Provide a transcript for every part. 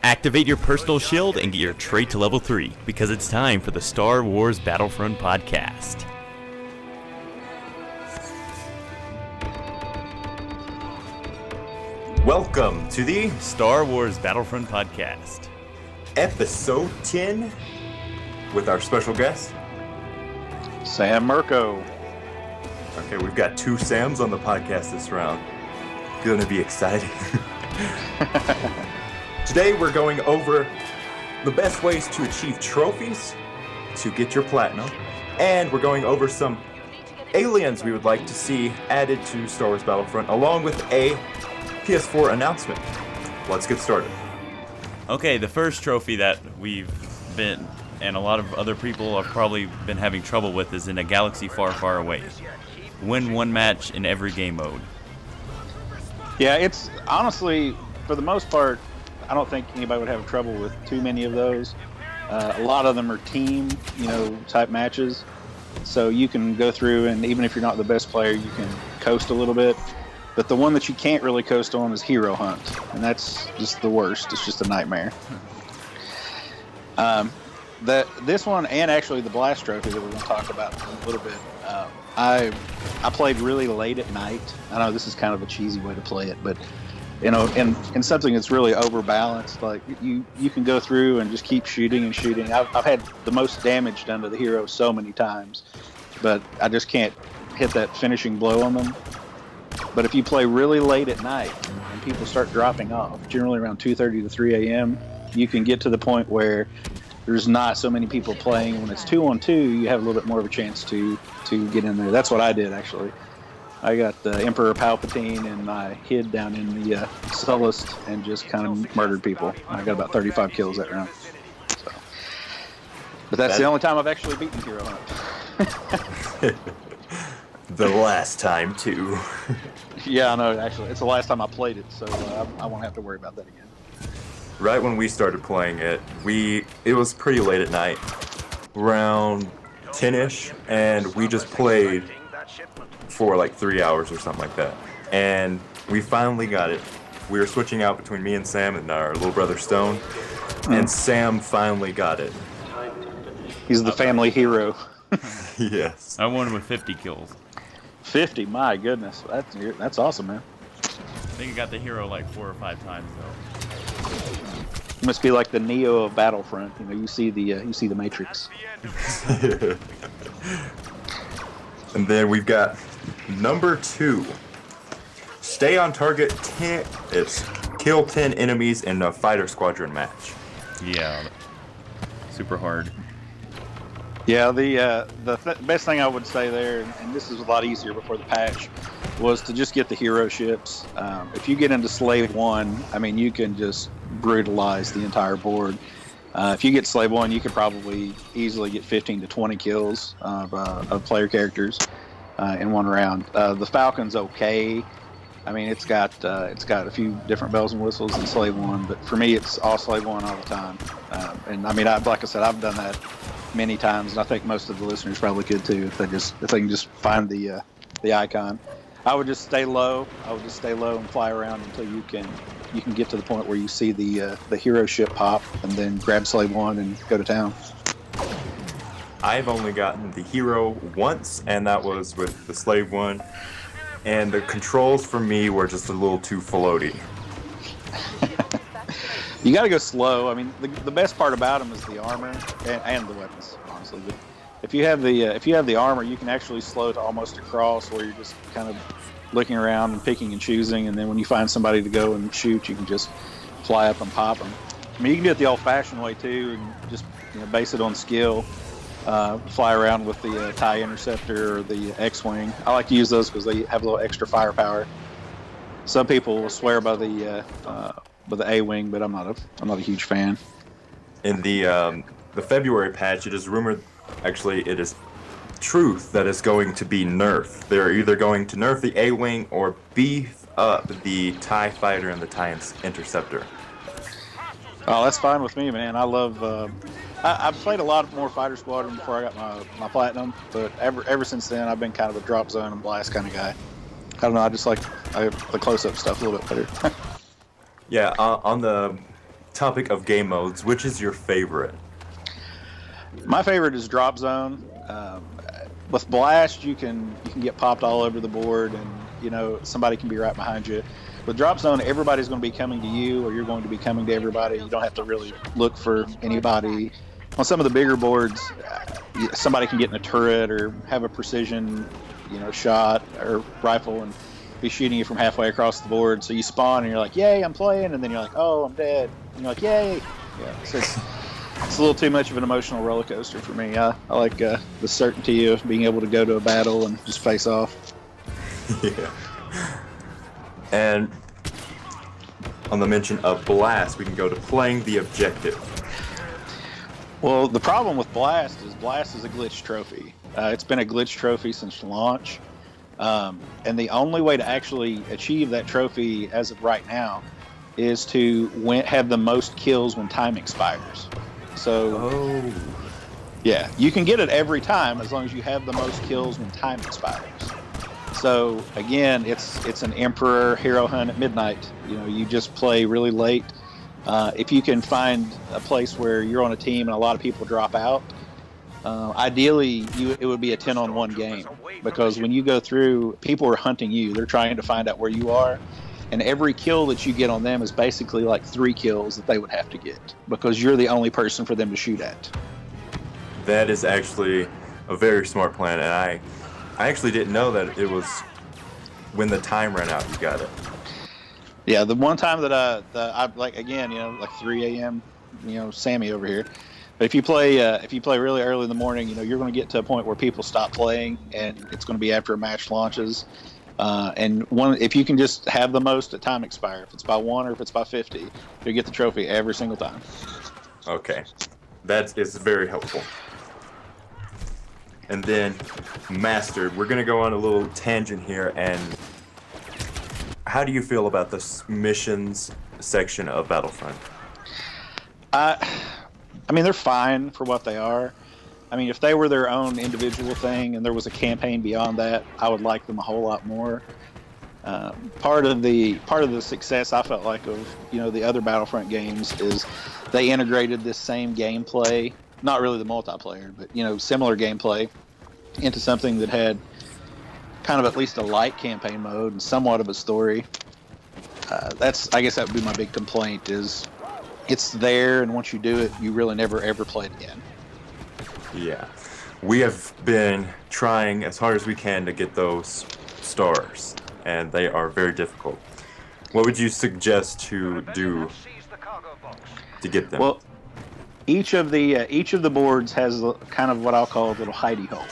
Activate your personal shield and get your trait to level 3, because it's time for the Star Wars Battlefront podcast. Welcome to the Star Wars Battlefront podcast. Episode 10 with our special guest, Sam Merco. Okay, we've got two Sams on the podcast this round. Gonna be exciting. Today we're going over the best ways to achieve trophies to get your platinum, and we're going over some aliens we would like to see added to Star Wars Battlefront, along with a PS4 announcement. Let's get started. Okay, the first trophy that we've been, and a lot of other people have probably been having trouble with, is in a galaxy far, far away. Win one match in every game mode. Yeah, it's honestly, for the most part, I don't think anybody would have trouble with too many of those. A lot of them are team, type matches. So you can go through, and even if you're not the best player, you can coast a little bit. But the one that you can't really coast on is Hero Hunt, and that's just the worst. It's just a nightmare. This one, and actually the Blast Trophy that we're going to talk about in a little bit, I played really late at night. I know this is kind of a cheesy way to play it, but in something that's really overbalanced, like you can go through and just keep shooting and shooting. I've had the most damage done to the hero so many times, but I just can't hit that finishing blow on them. But if you play really late at night and people start dropping off, generally around 2:30 to 3 a.m., you can get to the point where there's not so many people playing. When it's 2-on-2, you have a little bit more of a chance to get in there. That's what I did, actually. I got Emperor Palpatine, and I hid down in the Sullust and just kind of murdered people. I got about 35 kills that round. So. But that's the only time I've actually beaten Hero Hunt. The last time, too. Yeah, I know, actually. It's the last time I played it, so I won't have to worry about that again. Right when we started playing it, it was pretty late at night, around 10-ish, and we just played for like 3 hours or something like that. And we finally got it. We were switching out between me and Sam and our little brother Stone, and Sam finally got it. He's the family hero. Yes. I won with 50 kills. 50, my goodness. That's awesome, man. I think I got the hero like 4 or 5 times, though. You must be like the Neo of Battlefront. You see the Matrix. And then we've got number 2. Stay on target 10. It's kill 10 enemies in a fighter squadron match. Yeah. Super hard. Yeah, the best thing I would say there, and this is a lot easier before the patch, was to just get the hero ships. If you get into Slave 1, I mean, you can just brutalize the entire board. If you get Slave 1, you could probably easily get 15 to 20 kills of player characters in one round. The Falcon's okay. I mean, it's got a few different bells and whistles in Slave 1, but for me, it's all Slave 1 all the time. And I mean, like I said, I've done that many times, and I think most of the listeners probably could too if they can just find the icon. I would just stay low. And fly around until you can get to the point where you see the hero ship pop, and then grab Slave 1 and go to town. I've only gotten the hero once, and that was with the Slave 1. And the controls for me were just a little too floaty. You got to go slow. I mean, the best part about them is the armor and the weapons, honestly. But if you have the armor, you can actually slow to almost a cross, where you're just kind of looking around and picking and choosing. And then when you find somebody to go and shoot, you can just fly up and pop them. I mean, you can do it the old-fashioned way too, and just base it on skill. Fly around with the TIE Interceptor or the X-Wing. I like to use those because they have a little extra firepower. Some people will swear by the A-Wing, but I'm not a huge fan. In the February patch, it is rumored, actually it is truth, that it's going to be nerfed. They're either going to nerf the A-Wing or beef up the TIE Fighter and the TIE Interceptor. Oh, that's fine with me, man. I love. I've played a lot more Fighter Squadron before I got my platinum, but ever since then, I've been kind of a drop zone and blast kind of guy. I don't know. I just like the close-up stuff a little bit better. Yeah, on the topic of game modes, which is your favorite? My favorite is Drop Zone. With Blast, you can get popped all over the board, and somebody can be right behind you. With Drop Zone, everybody's going to be coming to you, or you're going to be coming to everybody. You don't have to really look for anybody. On some of the bigger boards, somebody can get in a turret or have a precision, shot or rifle and be shooting you from halfway across the board. So you spawn and you're like, "Yay, I'm playing," and then you're like, "Oh, I'm dead." And you're like, "Yay!" Yeah, so it's a little too much of an emotional roller coaster for me. I like the certainty of being able to go to a battle and just face off. Yeah. And on the mention of Blast, we can go to playing the objective. Well, the problem with Blast is a glitch trophy. It's been a glitch trophy since launch. And the only way to actually achieve that trophy as of right now is to have the most kills when time expires. So, yeah, you can get it every time as long as you have the most kills when time expires. So again, it's an Emperor hero hunt at midnight. You just play really late. If you can find a place where you're on a team and a lot of people drop out, ideally it would be a 10-on-1 game, because when you go through, people are hunting you. They're trying to find out where you are, and every kill that you get on them is basically like 3 kills that they would have to get, because you're the only person for them to shoot at. That is actually a very smart plan, and I actually didn't know that it was when the time ran out you got it. Yeah, the one time that I like, again, like 3 a.m., Sammy over here. But if you play really early in the morning, you're going to get to a point where people stop playing, and it's going to be after a match launches. And if you can just have the most at time expire, if it's by 1 or if it's by 50, you'll get the trophy every single time. Okay, that is very helpful. And then Mastered, we're going to go on a little tangent here, and how do you feel about the missions section of Battlefront? I mean, they're fine for what they are. I mean, if they were their own individual thing and there was a campaign beyond that, I would like them a whole lot more. Part of the success I felt like of the other Battlefront games is they integrated this same gameplay, not really the multiplayer, but similar gameplay, into something that had kind of at least a light campaign mode and somewhat of a story. I guess that would be my big complaint, is it's there, and once you do it, you really never ever play it again. Yeah, we have been trying as hard as we can to get those stars, and they are very difficult. What would you suggest to do to get them? Well, each of the boards has kind of what I'll call a little hidey hole,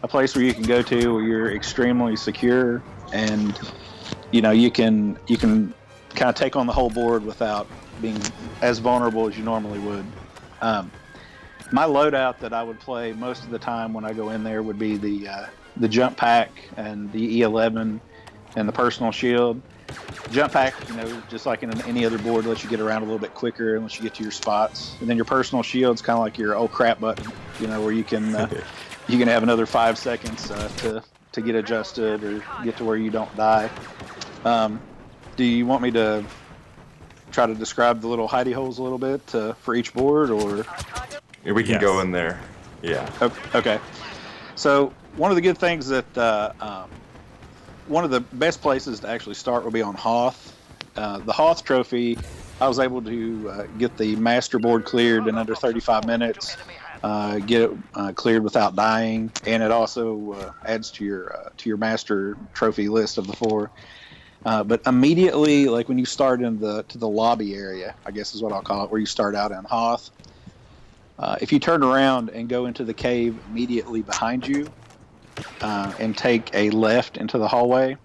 a place where you can go to where you're extremely secure, and you can kind of take on the whole board without being as vulnerable as you normally would. My loadout that I would play most of the time when I go in there would be the jump pack and the E11 and the personal shield. Jump pack, just like in any other board, lets you get around a little bit quicker and lets you get to your spots. And then your personal shield's kind of like your oh crap button, where you can have another 5 seconds to get adjusted or get to where you don't die. Do you want me to try to describe the little hidey holes a little bit for each board, or? We can go in there. Yeah. Okay. So one of the good things that one of the best places to actually start will be on Hoth. The Hoth trophy, I was able to get the master board cleared in under 35 minutes, get it cleared without dying, and it also adds to your master trophy list of the 4. But immediately, like when you start to the lobby area, I guess is what I'll call it, where you start out in Hoth, if you turn around and go into the cave immediately behind you and take a left into the hallway,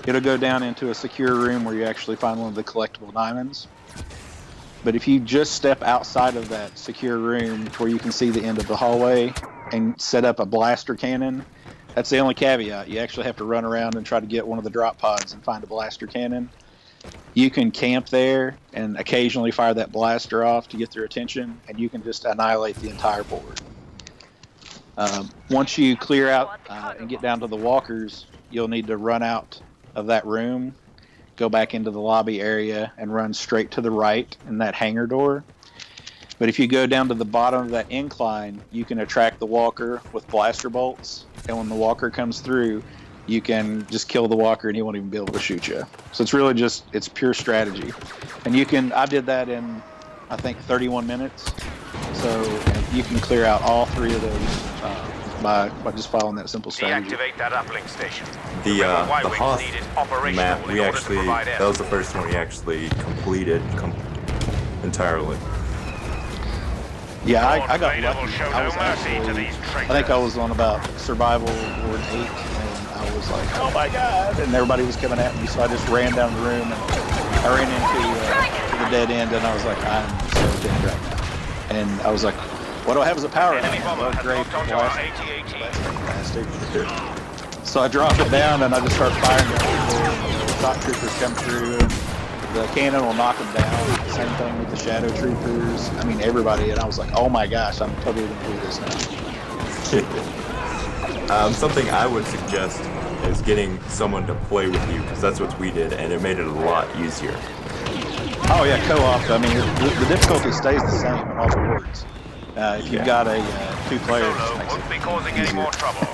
it'll go down into a secure room where you actually find one of the collectible diamonds. But if you just step outside of that secure room where you can see the end of the hallway and set up a blaster cannon, that's the only caveat. You actually have to run around and try to get one of the drop pods and find a blaster cannon. You can camp there and occasionally fire that blaster off to get their attention, and you can just annihilate the entire board. Once you clear out and get down to the walkers, you'll need to run out of that room go back into the lobby area and run straight to the right in that hangar door. But if you go down to the bottom of that incline, you can attract the walker with blaster bolts. And when the walker comes through, you can just kill the walker and he won't even be able to shoot you. So it's really just, it's pure strategy. And I did that in, I think, 31 minutes. So you can clear out all 3 of those by just following that simple strategy. Deactivate that uplink station. The Hoth map, that was the first one we actually completed entirely. Yeah, I got lucky. I think I was on about survival Ward 8, and I was like, oh my god, and everybody was coming at me, so I just ran down the room, and I ran into the dead end, and I was like, I'm so dead right now. And I was like, what do I have as a power? Oh, great, fantastic. So I dropped it down, and I just start firing at the shock troopers come through, and the cannon will knock them down. Same thing with the shadow troopers. I mean, everybody. And I was like, oh my gosh, I'm totally going to do this now. Something I would suggest is getting someone to play with you, because that's what we did, and it made it a lot easier. Oh yeah, co-op. I mean, the difficulty stays the same in all the wards. If you've got a 2 players, won't be causing any more trouble.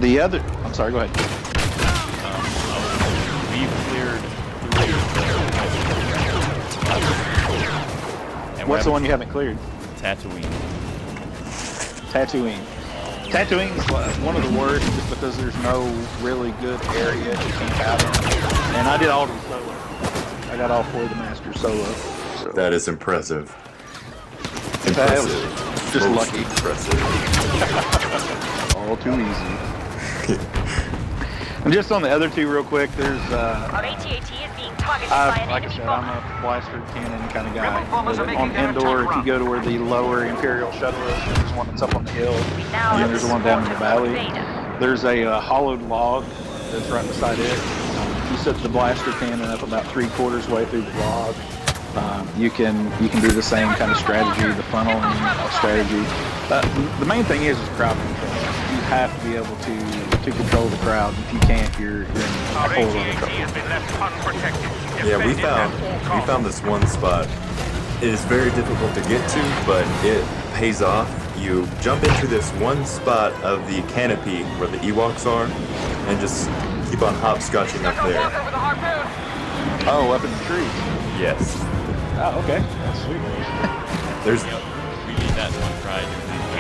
the other, I'm sorry, go ahead. We've cleared 3 of the. What's the one you haven't cleared? Tatooine. Tatooine's one of the worst just because there's no really good area to camp out in. And I did all of them solo. I got all 4 of the masters solo. So. That is impressive. That was just Most lucky. Impressive. All too easy. And just on the other 2 real quick, there's Our AT-AT is being targeted by an like I enemy said, bomber. I'm a blaster cannon kind of guy. Rebel bombers are But making on their Endor, attack if you go to where the lower Imperial shuttle is, there's one that's up on the hill, Now and then there's one down in the valley. Beta. There's a hollowed log that's right beside it. You set the blaster cannon up about 3/4 way through the log. You can do the same kind of strategy, the funneling strategy. The main thing is crowd control. You have to be able to control the crowd. If you can't, you're in a Our whole lot of AT-AT trouble. has been left unprotected. Yeah, we Defend it at all found costs. this one spot. It is very difficult to get to, but it pays off. You jump into this one spot of the canopy where the Ewoks are, and just keep on hopscotching up there. Oh, up in the trees. Yes. Oh, okay. That's sweet. There's We need that one tried.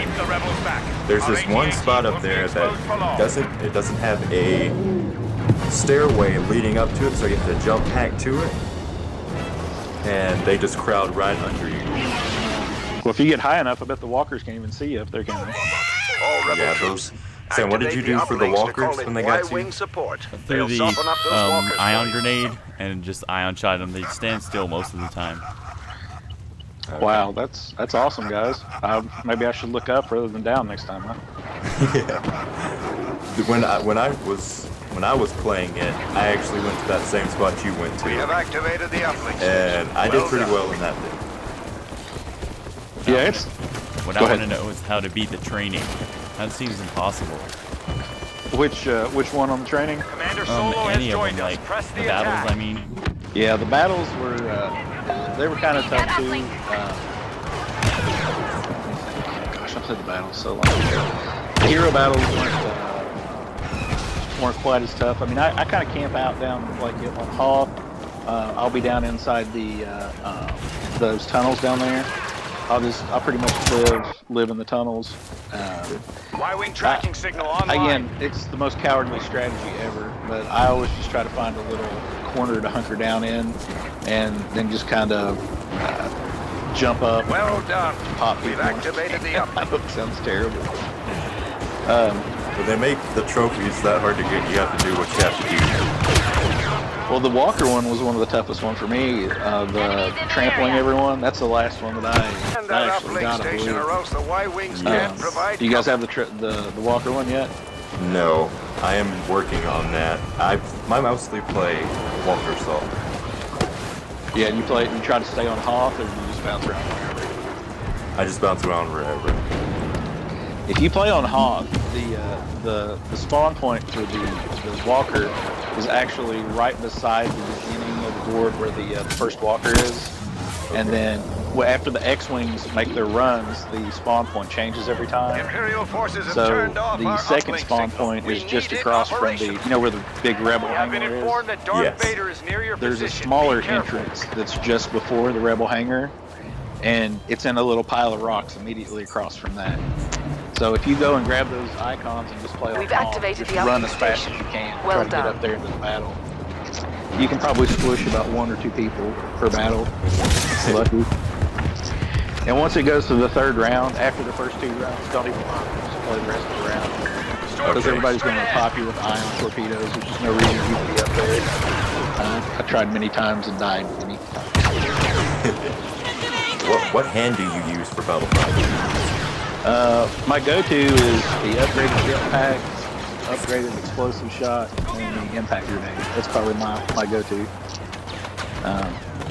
Keep the rebels back. There's Our this one AT-AT spot won't up be there exposed for long. that doesn't have a stairway leading up to it, so you have to jump hack to it, and they just crowd right under you. Well, if you get high enough, I bet the walkers can't even see you up there, can they? All rebel Yeah, troops. those. Sam, what did you do for the walkers when they got to you? Support. Threw They'll the soften up those walkers ion for you. grenade and just ion shot them. They stand still most of the time. Wow, that's awesome, guys. Maybe I should look up rather than down next time, huh? Yeah. When I was playing it, I actually went to that same spot you went We have to, activated the uplink. and I did pretty done. well in that bit. Yeah, it's. What Go I want to ahead. know is how to beat the training. That seems impossible. Which one on the training? Commander Solo has Any of joined them, us. like Press the the battles. attack. I mean, Yeah, the battles were they were kind of tough too. Gosh, I played the battles so long ago. The hero battles weren't quite as tough. I mean, I kind of camp out down like on Hoth. I'll be down inside those tunnels down there. I'll pretty much live in the tunnels. Y-wing tracking signal online. Again, it's the most cowardly strategy ever, but I always just try to find a little corner to hunker down in, and then just kind of jump up. Well done. Pop We've people. activated the I uplink. know it sounds terrible. But they make the trophies that hard to get. You have to do what you have to do. Well, the Walker one was one of the toughest one for me. The trampling everyone, that's the last one that And I that actually uplink got, I station, or believe. else the Y-wings can't provide. Do you guys have the Walker one yet? No, I am working on that. I mostly play Walker Assault. Yeah, and you try to stay on Hoth, or you just bounce around wherever? I just bounce around wherever. If you play on Hoth, the spawn point for the Walker is actually right beside the beginning of the board where the first walker is. And then after the X-Wings make their runs, the spawn point changes every time. Imperial forces have So turned off the our second uplink spawn signal. point We is just need it across from operational. where the big rebel We have been hangar informed is. that Darth Yes. Vader is near your There's a position. smaller Be careful. entrance that's just before the rebel hangar, and it's in a little pile of rocks immediately across from that. So if you go and grab those icons and just play We've along, activated just the run uplink as fast station. as you can. Well Try to get done. up there into the battle. You can probably squish about 1 or 2 people per battle. If you're lucky. And once it goes to the third round, after the first 2 rounds, don't even bother. Just play the rest of the round. Because everybody's going to pop you with ion torpedoes. There's just no reason you to be up there. I tried many times and died many times. What hand do you use for Battlefront? My go-to is the upgraded jetpack, upgraded explosive shot, and the impact grenade. That's probably my go-to.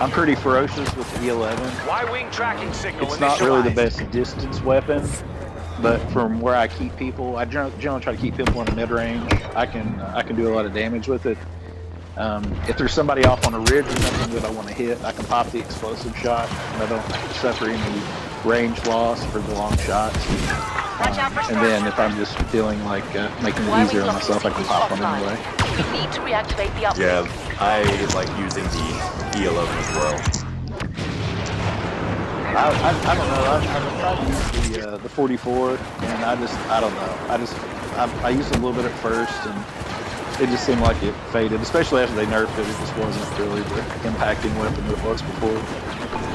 I'm pretty ferocious with the E11. Y-wing tracking signal It's not really the initialized. best distance weapon, but from where I keep people, I generally try to keep people in the mid-range. I can do a lot of damage with it. If there's somebody off on a ridge or something that I want to hit, I can pop the explosive shot, and I don't suffer any range loss for the long shots. Watch out for And then if I'm just feeling like making it easier on myself, I can pop one anyway. We need to reactivate the uplink. Yeah, I like using the E11 as well. I don't know. I've tried to use the 44, and I don't know. I used it a little bit at first, and it just seemed like it faded, especially after they nerfed it. It just wasn't really the impacting weapon that it was before.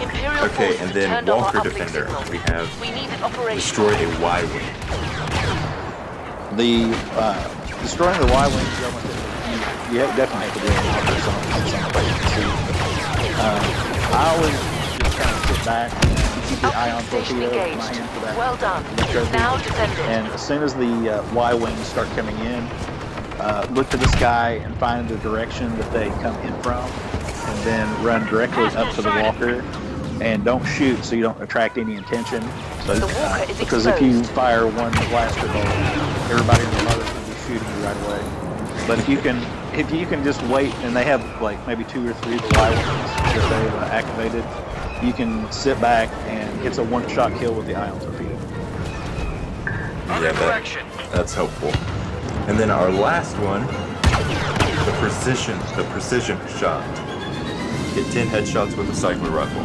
Imperial Okay, forces and have then turned off Walker our uplink Defender. signal. We have We need an operation. destroy a Y-wing. The destroying the Y-wings, you definitely have to do it on some place to see. I always just kind of sit back and keep the ion Uplink station torpedo in my engaged. hand for that. Well done. trophy. Now defend it. And as soon as the Y-wings start coming in, look to the sky and find the direction that they come in from, and then run directly up to the walker. And don't shoot so you don't attract any attention. So, The walker is because if you exposed. fire one blaster bolt, everybody in the mother's going to be shooting you right away. But if you can just wait, and they have like maybe 2 or 3 of the Y-wings that they've activated, you can sit back and it's a one-shot kill with the ion torpedo. Yeah, that's helpful. And then our last one, the precision shot. Get 10 headshots with a cycler rifle.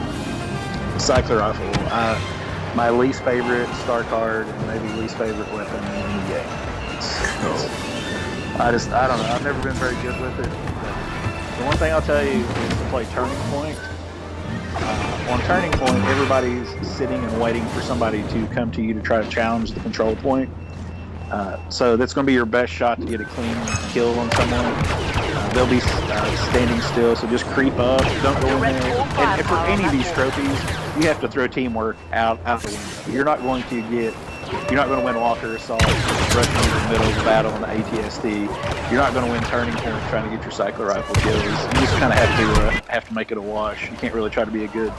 Cycler rifle, my least favorite star card and maybe least favorite weapon in the game. I don't know. I've never been very good with it. But the one thing I'll tell you is to play Turning Point. On Turning Point, everybody's sitting and waiting for somebody to come to you to try to challenge the control point. So that's going to be your best shot to get a clean kill on someone. They'll be standing still, so just creep up. Don't go in there. And for any of these trophies, you have to throw teamwork out the window. You're not going to win Walker Assault rushing into the middle of the battle on the ATSD. You're not going to win Turning Point trying to get your cycler rifle kills. You just kind of have to make it a wash. You can't really try to be a good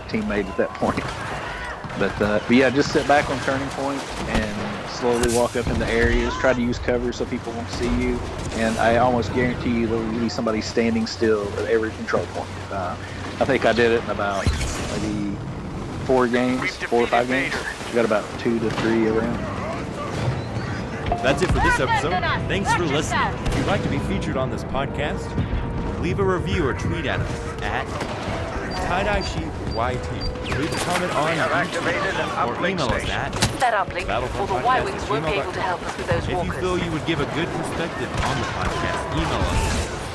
teammate at that point. But yeah, just sit back on Turning Point and slowly walk up into areas. Try to use cover so people won't see you. And I almost guarantee you there will be somebody standing still at every control point. I think I did it in about maybe 4 or 5 games. We got about 2 to 3 around. That's it for this episode. Thanks for listening. If you'd like to be featured on this podcast, leave a review or tweet at us at TyeDyeSheepYT. Leave a comment on activated an YouTube or uplink email us station. at That uplink, or the Y-Wings won't be able to help us with those If you walkers. feel you would give a good perspective on the podcast, email us.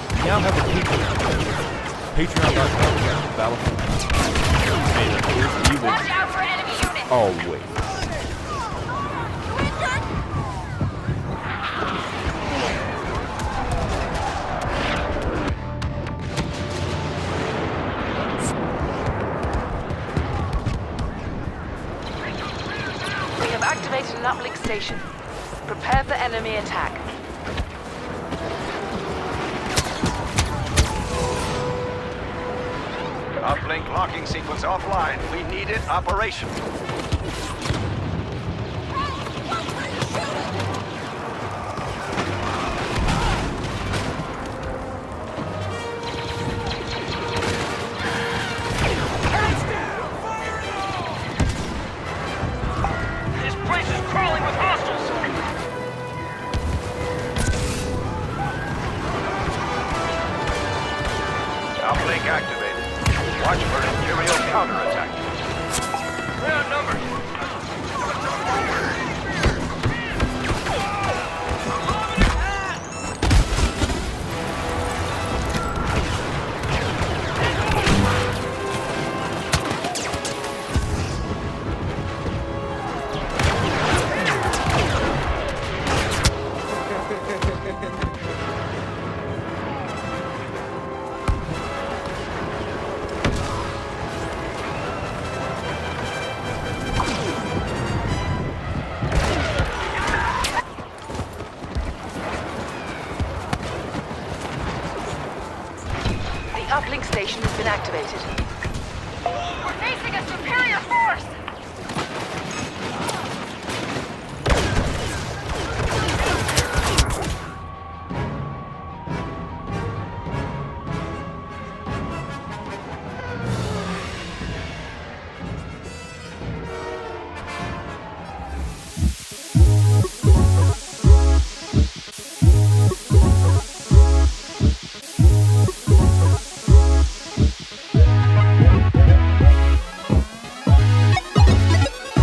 We now have a Patreon. Patreon.com/Battlefront. May the force be with Watch out for enemy units! you always. We have activated an uplink station. Prepare for enemy attack. Uplink locking sequence offline. We need it operational. for an Imperial counterattack. We're outnumbered. The uplink station has been activated. We're facing a superior force!